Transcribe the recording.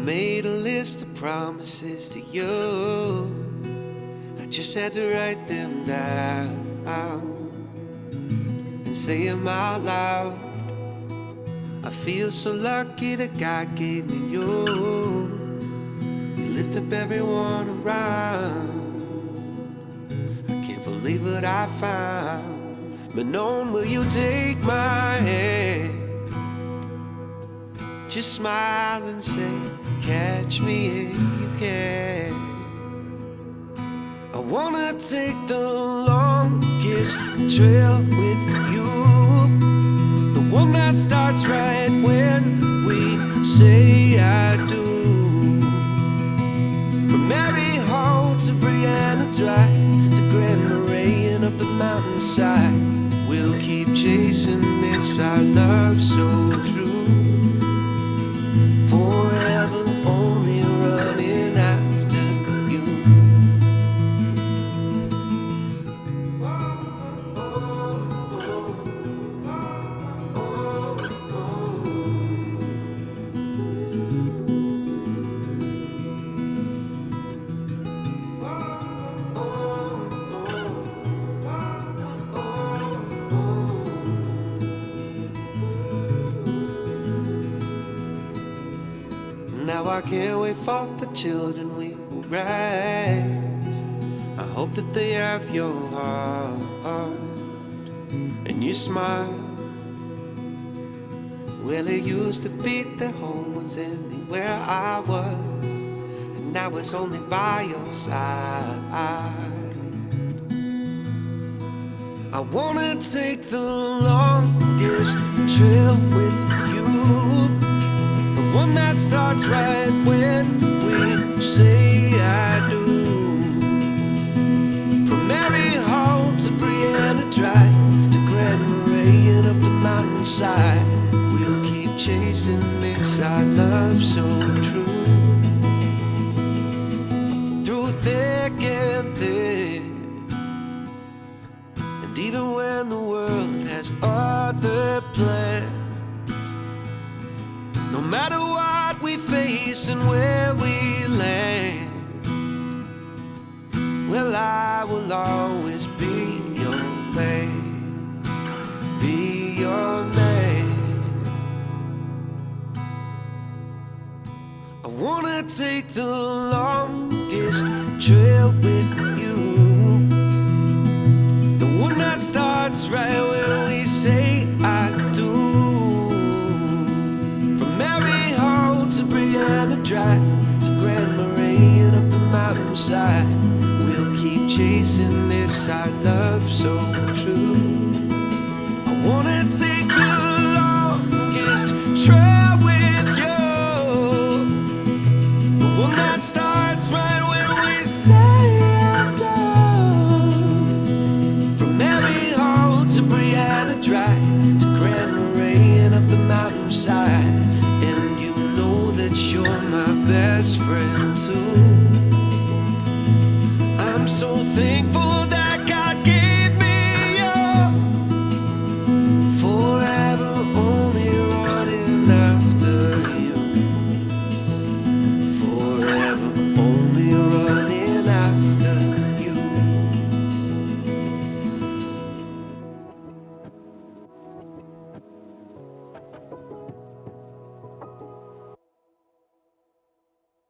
made a list of promises to you. I just had to write them down and say them out loud. I feel so lucky that God gave me you. You lift up everyone around. I can't believe what I found. But knowing, will you take my hand? Just smile and say, catch me if you can. I wanna take the longest trail with you, the one that starts right when we say I do. From Mary Hall to Brianna Drive to Grand Marais and up the mountainside, we'll keep chasing this our love so true. Forever only running after you. Now I can't wait for the children we will raise. I hope that they have your heart and you smile. Well, it used to be their home was anywhere I was, and now it's only by your side. I wanna take the longest trail with you, the one that starts right when we say I do. From Mary Hall to Brianna Drive to Grand Marais and up the mountainside, we'll keep chasing this our love so true. Through thick and thin, and even when the world has other plans, no matter what we face and where we land, well, I will always be your man, be your man. I wanna take the longest trail with you, the one that starts right when we say I do. To Brianna Drive to Grand Marais and up the mountainside, we'll keep chasing this our love so true. I wanna take the longest trail